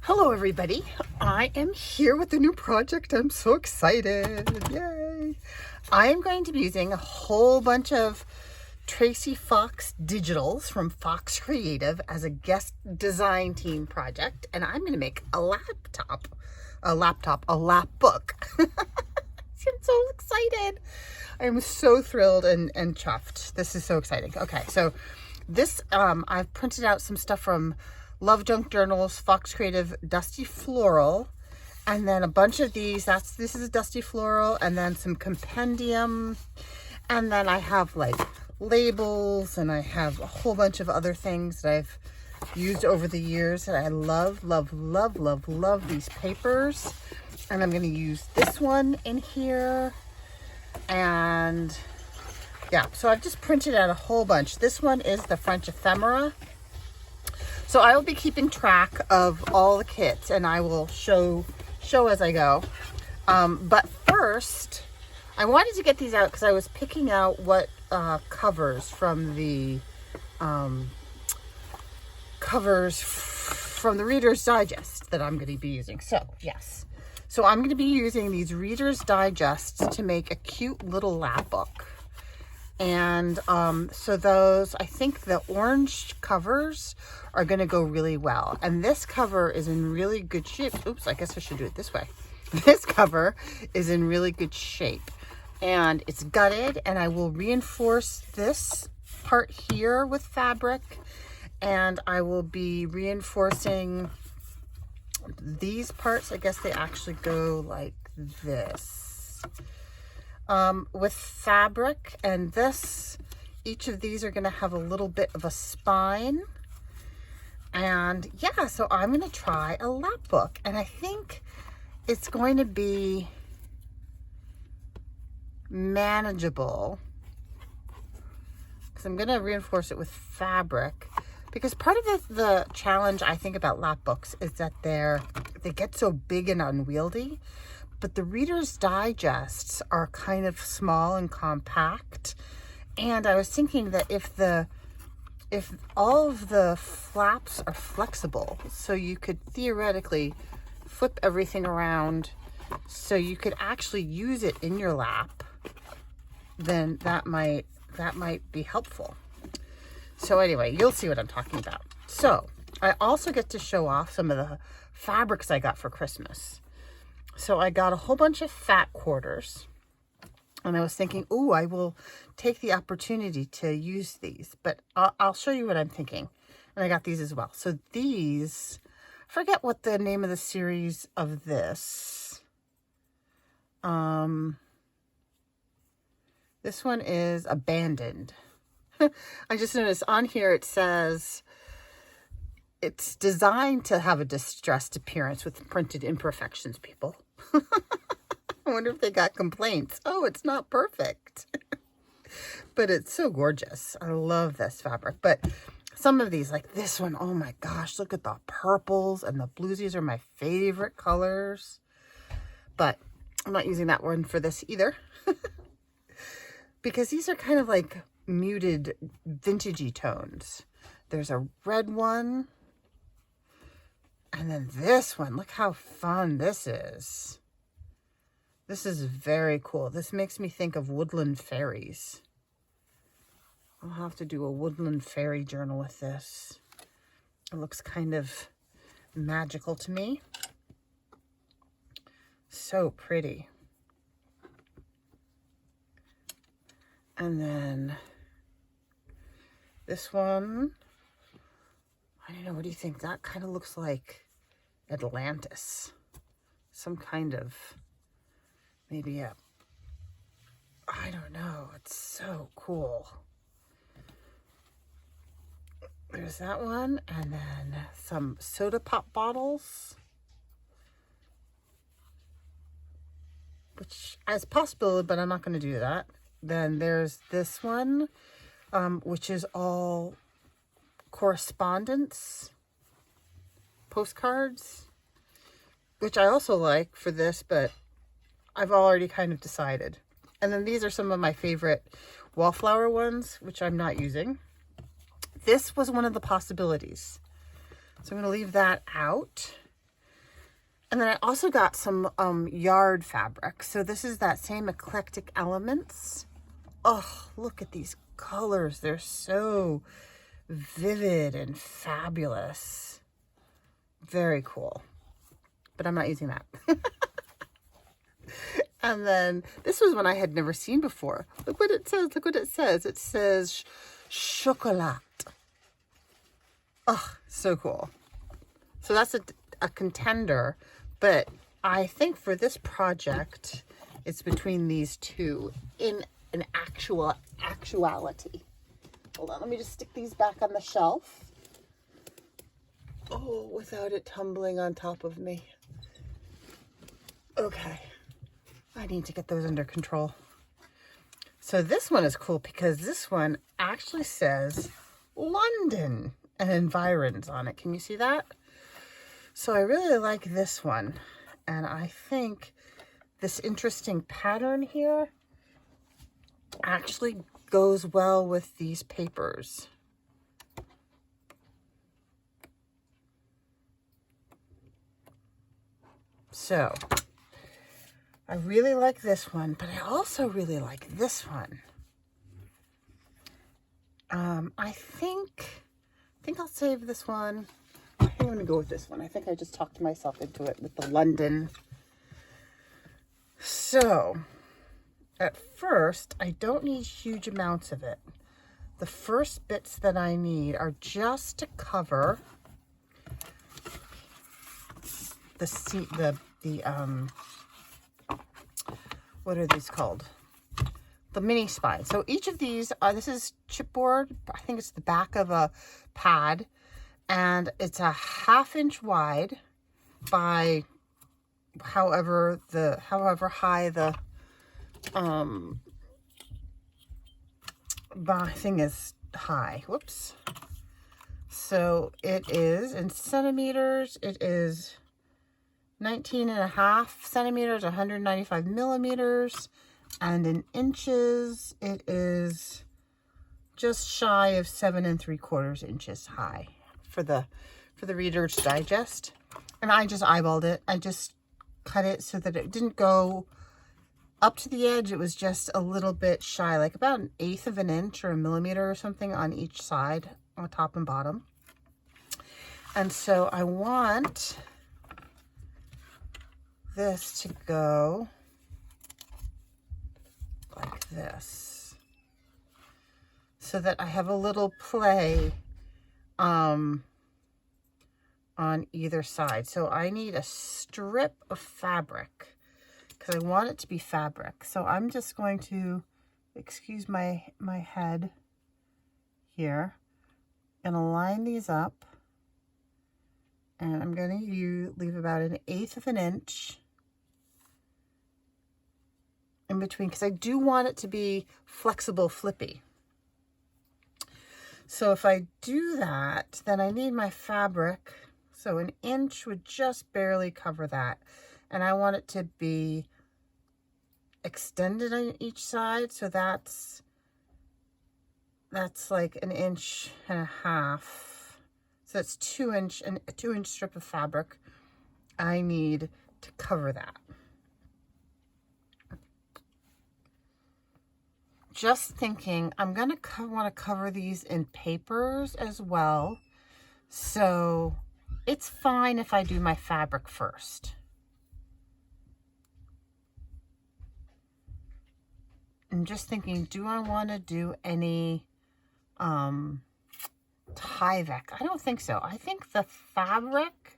Hello everybody, I am here with a new project. I'm so excited, yay! I am going to be using a whole bunch of Tracie Fox digitals from Fox Creative as a guest design team project, and I'm going to make a lapbook. I'm so excited. I'm so thrilled and chuffed. This is so exciting. Okay, so this, I've printed out some stuff from Love Junk Journals, Fox Creative, Dusty Floral, and then a bunch of these. This is a Dusty Floral, and then some compendium, and then I have like labels, and I have a whole bunch of other things that I've used over the years that I love these papers. And I'm going to use this one in here, and yeah, so I've just printed out a whole bunch. This one is the French ephemera. So I will be keeping track of all the kits, and I will show as I go. But first, I wanted to get these out because I was picking out what covers from the Reader's Digest that I'm going to be using. So yes, so I'm going to be using these Reader's Digests to make a cute little lapbook. And so those, I think the orange covers are going to go really well. And this cover is in really good shape. Oops, I guess I should do it this way. This cover is in really good shape. And it's gutted, and I will reinforce this part here with fabric. And I will be reinforcing these parts. I guess they actually go like this. With fabric, and this, each of these are going to have a little bit of a spine. And yeah, so I'm going to try a lapbook, and I think it's going to be manageable because I'm going to reinforce it with fabric, because part of the challenge I think about lapbooks is that they get so big and unwieldy. But the Reader's Digests are kind of small and compact. And I was thinking that if all of the flaps are flexible, so you could theoretically flip everything around so you could actually use it in your lap, then that might be helpful. So anyway, you'll see what I'm talking about. So I also get to show off some of the fabrics I got for Christmas. So I got a whole bunch of fat quarters, and I was thinking, ooh, I will take the opportunity to use these, but I'll show you what I'm thinking. And I got these as well. So these, I forget what the name of the series of this. This one is Abandoned. I just noticed on here it says it's designed to have a distressed appearance with printed imperfections, people. I wonder if they got complaints. Oh, it's not perfect. But it's so gorgeous. I love this fabric. But some of these, like this one, oh my gosh, look at the purples and the blues. These are my favorite colors. But I'm not using that one for this either. Because these are kind of like muted vintagey tones. There's a red one. And then this one, look how fun this is. This is very cool. This makes me think of woodland fairies. I'll have to do a woodland fairy journal with this. It looks kind of magical to me. So pretty. And then this one, I don't know, what do you think? That kind of looks like Atlantis. Some kind of, maybe I don't know. It's so cool. There's that one. And then some soda pop bottles, which is possible, but I'm not going to do that. Then there's this one, which is all correspondence postcards, which I also like for this, but I've already kind of decided. And then these are some of my favorite wallflower ones, which I'm not using. This was one of the possibilities. So I'm going to leave that out. And then I also got some yard fabric. So this is that same Eclectic Elements. Oh, look at these colors. They're so vivid and fabulous. Very cool. But I'm not using that. And then this was one I had never seen before. Look what it says. Look what it says. It says chocolat. Oh, so cool. So that's a contender. But I think for this project, it's between these two in an actuality. Hold on, let me just stick these back on the shelf. Oh, without it tumbling on top of me. Okay. I need to get those under control. So this one is cool because this one actually says London and environs on it. Can you see that? So I really like this one. And I think this interesting pattern here actually goes well with these papers. So I really like this one, but I also really like this one. I think I'll save this one. I think I'm going to go with this one. I think I just talked myself into it with the London. So at first, I don't need huge amounts of it. The first bits that I need are just to cover what are these called? The mini spine. So each of these, this is chipboard. I think it's the back of a pad, and it's a 1/2 inch wide by however high the thing is high. Whoops. So it is in centimeters. It is 19.5 centimeters, 195 millimeters, and in inches, it is just shy of 7 3/4 inches high for the Reader's Digest. And I just eyeballed it. I just cut it so that it didn't go up to the edge. It was just a little bit shy, like about 1/8 of an inch or a millimeter or something on each side, on top and bottom. And so I want this to go like this, so that I have a little play on either side. So I need a strip of fabric because I want it to be fabric. So I'm just going to, excuse my head here, and align these up, and I'm going to leave about 1/8 of an inch in between, because I do want it to be flexible, flippy. So if I do that, then I need my fabric. So 1 inch would just barely cover that. And I want it to be extended on each side. So that's like 1.5 inches. So that's 2 inch, and a 2-inch strip of fabric I need to cover that. Just thinking, I'm going to want to cover these in papers as well. So it's fine if I do my fabric first. I'm just thinking, do I want to do any Tyvek? I don't think so. I think the fabric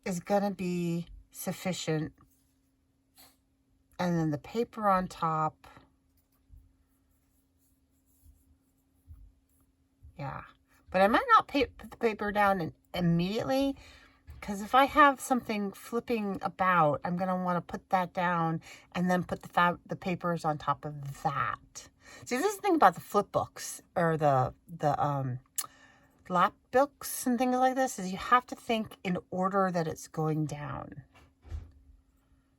is going to be sufficient. And then the paper on top. Yeah, but I might not put the paper down immediately, because if I have something flipping about, I'm going to want to put that down and then put the papers on top of that. See, this is the thing about the flip books, or the lap books and things like this, is you have to think in order that it's going down.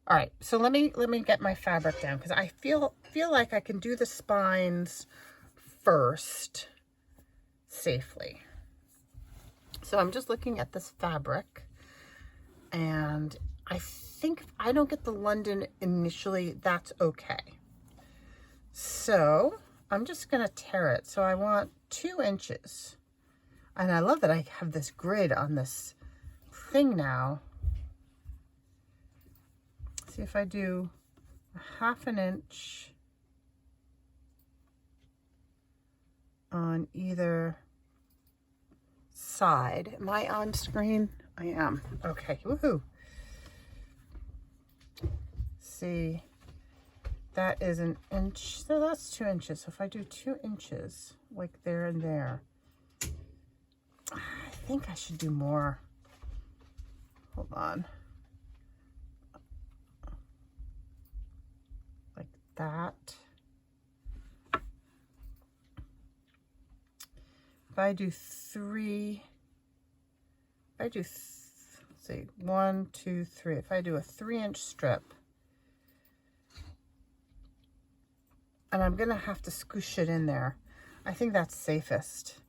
All right, so let me get my fabric down, because I feel like I can do the spines first safely. So I'm just looking at this fabric, and I think if I don't get the London initially, that's okay. So I'm just gonna tear it. So I want 2 inches. And I love that I have this grid on this thing now. See if I do a 1/2 inch on either side. Am I on screen? I am. Okay, woohoo. See, that is 1 inch, so that's 2 inches. So if I do 2 inches, like there and there, I think I should do more. Hold on. Like that. If I do 3, let's see, 1, 2, 3. If I do a 3-inch strip, and I'm gonna have to scoosh it in there. I think that's safest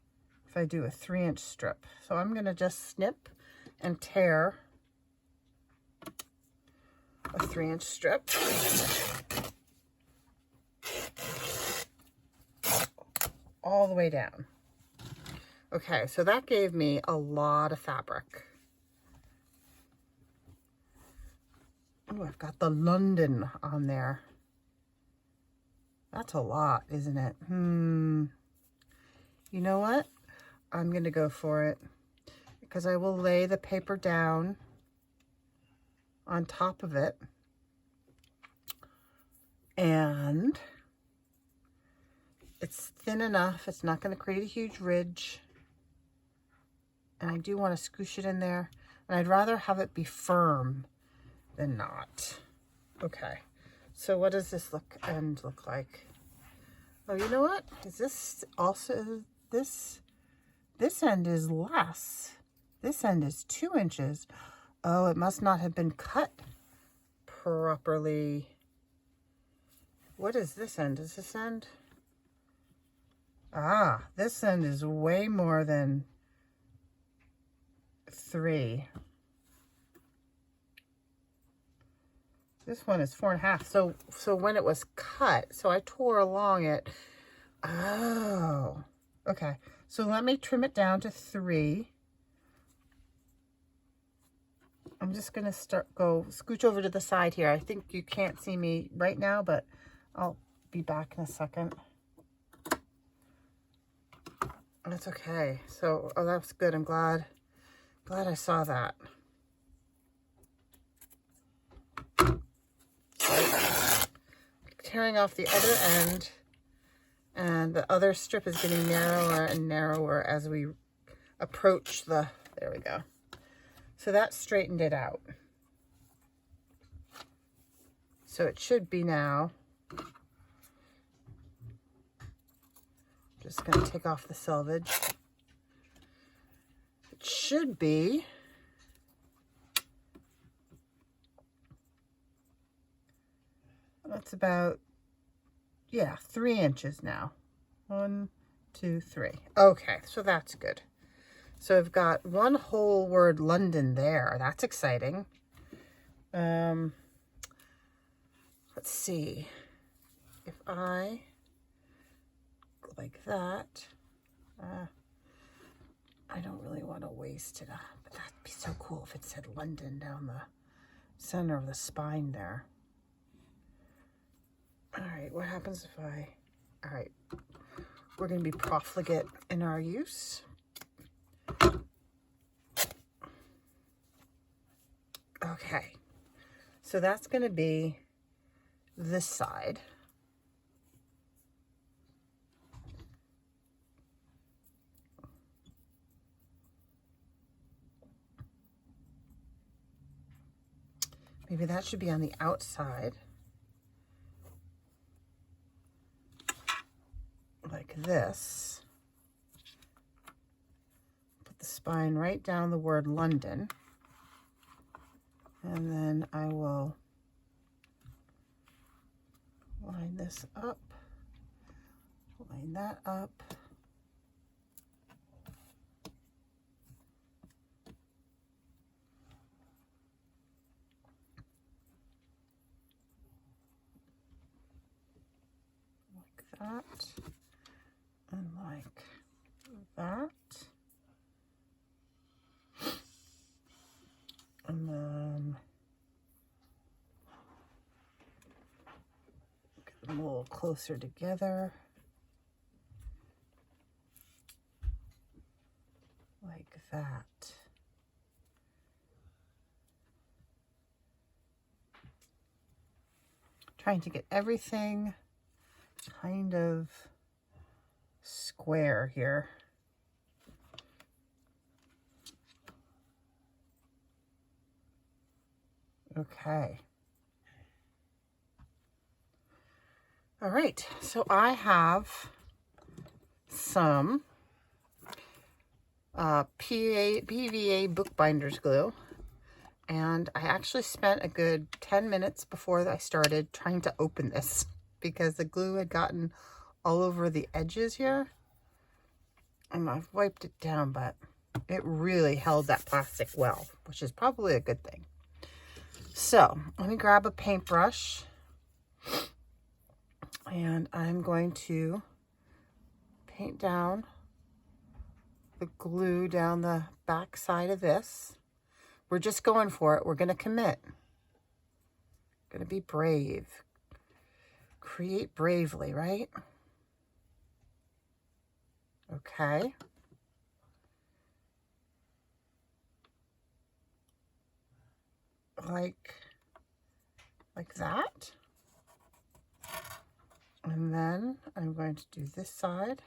if I do a 3-inch strip. So I'm gonna just snip and tear a 3-inch strip. All the way down. Okay, so that gave me a lot of fabric. Oh, I've got the London on there. That's a lot, isn't it? You know what? I'm going to go for it because I will lay the paper down on top of it. And it's thin enough. It's not going to create a huge ridge. And I do want to scoosh it in there. And I'd rather have it be firm than not. Okay. So what does this end look like? Oh, you know what? Is this also, this end is less. This end is 2 inches. Oh, it must not have been cut properly. What is this end? Is this end? Ah, this end is way more than 3. This one is 4.5. So when it was cut, so I tore along it. Oh, okay. So let me trim it down to 3. I'm just gonna scooch over to the side here. I think you can't see me right now, but I'll be back in a second. That's okay. So, oh, that's good. I'm glad I saw that. Tearing off the other end, and the other strip is getting narrower and narrower as we approach the, there we go. So that straightened it out. So it should be now. Just going to take off the selvage. It should be that's about, yeah, 3 inches now. 1, 2, 3. Okay, so that's good. So I've got one whole word London there. That's exciting. Let's see. If I go like that, I don't really want to waste it up, but that'd be so cool if it said London down the center of the spine there. All right, what happens if all right, we're going to be profligate in our use. Okay, so that's going to be this side. Maybe that should be on the outside. Like this. Put the spine right down the word London. And then I will line this up, line that up. that, and like that. And then get them a little closer together. Like that. Trying to get everything kind of square here. Okay. All right, so I have some PVA bookbinders glue. And I actually spent a good 10 minutes before I started trying to open this because the glue had gotten all over the edges here. And I've wiped it down, but it really held that plastic well, which is probably a good thing. So let me grab a paintbrush and I'm going to paint down the glue down the back side of this. We're just going for it. We're going to commit. Going to be brave. Create bravely, right? Okay. Like that. And then I'm going to do this side.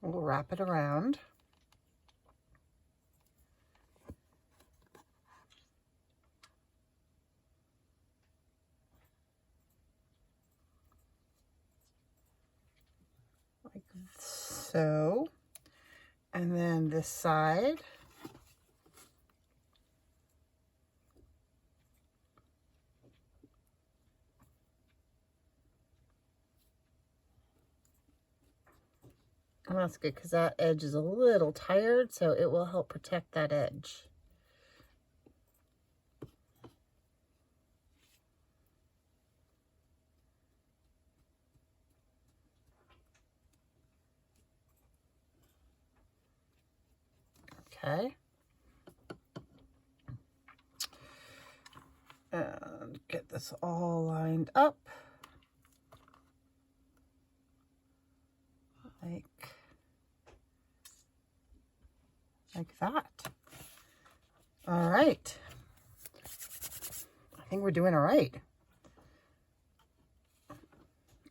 We'll wrap it around. Like so. And then this side. And that's good because that edge is a little tired, so it will help protect that edge. Okay. And get this all lined up. Like that. All right. I think we're doing all right.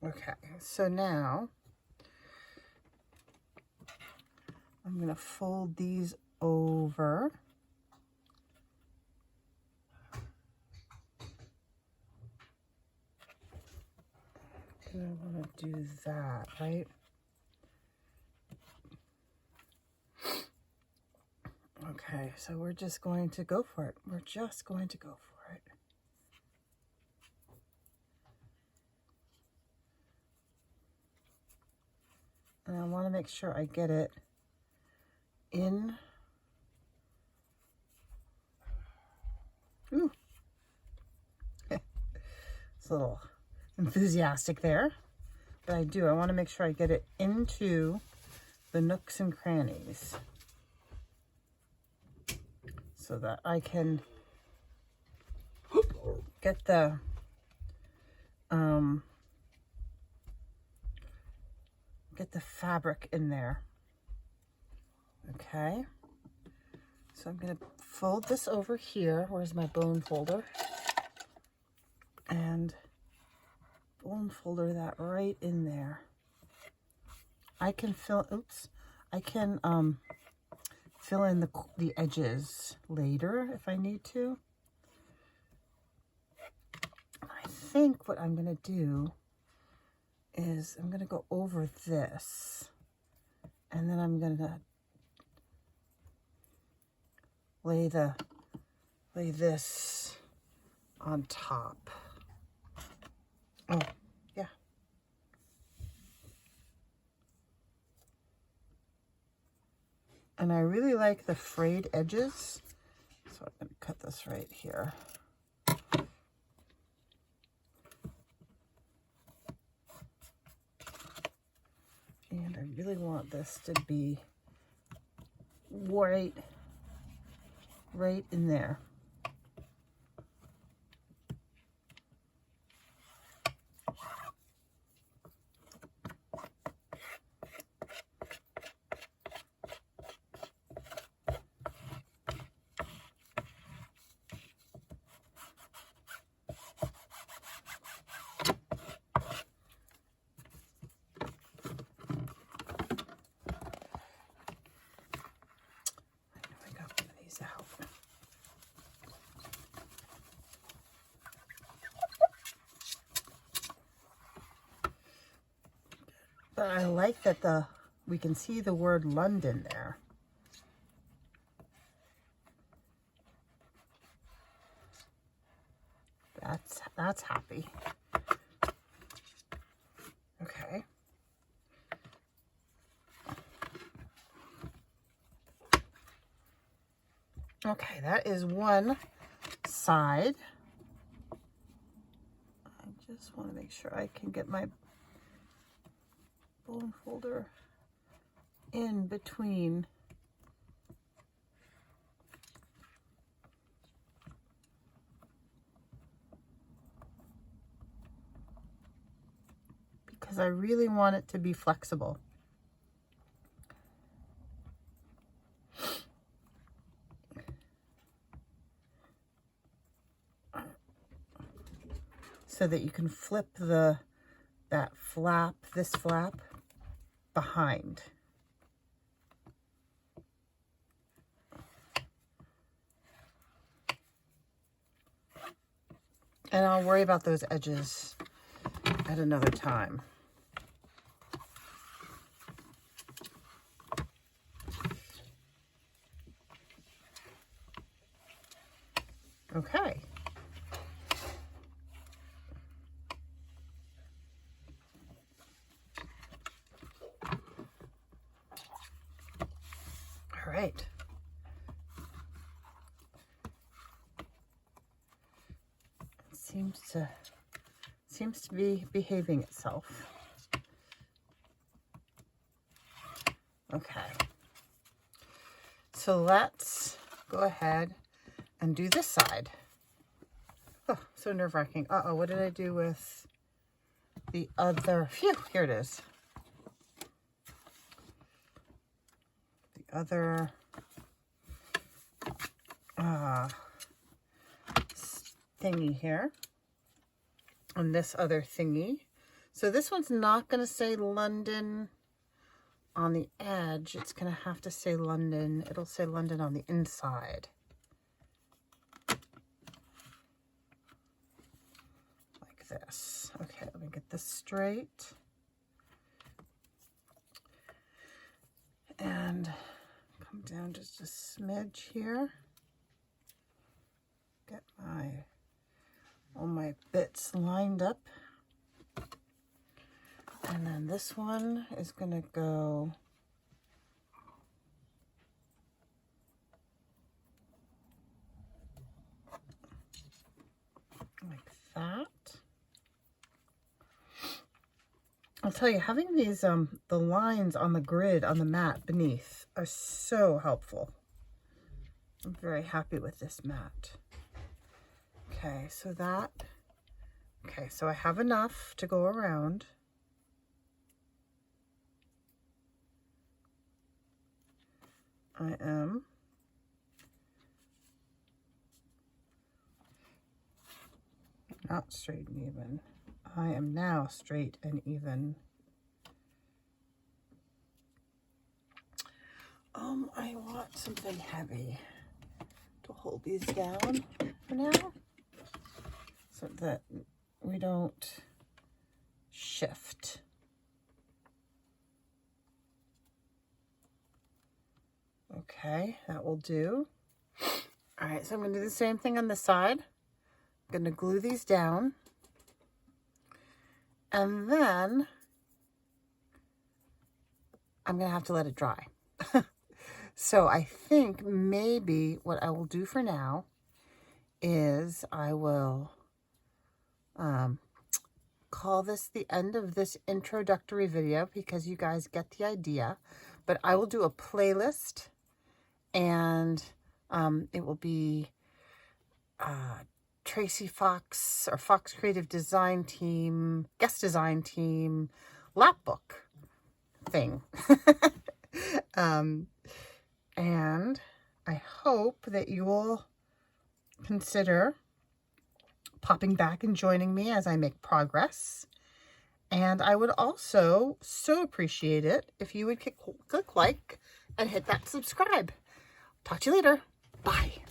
Okay, so now I'm going to fold these over. And I want to do that, right? Okay, so we're just going to go for it. We're just going to go for it. And I want to make sure I get it in. Ooh. It's a little enthusiastic there. But I want to make sure I get it into the nooks and crannies, so that I can get the fabric in there. Okay, so I'm going to fold this over here. Where's my bone folder? And bone folder that right in there. I can fill in the edges later if I need to. I think what I'm going to do is I'm going to go over this, and then I'm going to lay this on top. Oh, yeah. And I really like the frayed edges. So I'm going to cut this right here. And I really want this to be right in there. But I like that we can see the word London there. That's happy. Okay. Okay, that is one side. I just want to make sure I can get my bone folder in between. Because I really want it to be flexible. So that you can flip this flap behind. And I'll worry about those edges at another time. Okay. All right. It seems to be behaving itself. Okay. So let's go ahead and do this side. Oh, so nerve-wracking. Uh-oh, what did I do with the other? Phew, here it is. The other thingy here. And this other thingy. So this one's not going to say London on the edge. It's going to have to say London. It'll say London on the inside. Like this. Okay, let me get this straight. And come down just a smidge here. Get all my bits lined up. And then this one is going to go like that. I'll tell you, having these the lines on the grid on the mat beneath are so helpful. I'm very happy with this mat. Okay, so I have enough to go around. I am not straight and even. I am now straight and even. I want something heavy to hold these down for now so that we don't shift. Okay, that will do. All right, so I'm going to do the same thing on this side. I'm going to glue these down. And then I'm going to have to let it dry. So I think maybe what I will do for now is I will call this the end of this introductory video because you guys get the idea. But I will do a playlist, and it will be Tracie Fox or Fox Creative Design Team, Guest Design Team, Lapbook thing. And I hope that you will consider popping back and joining me as I make progress. And I would also so appreciate it if you would click like and hit that subscribe. Talk to you later. Bye.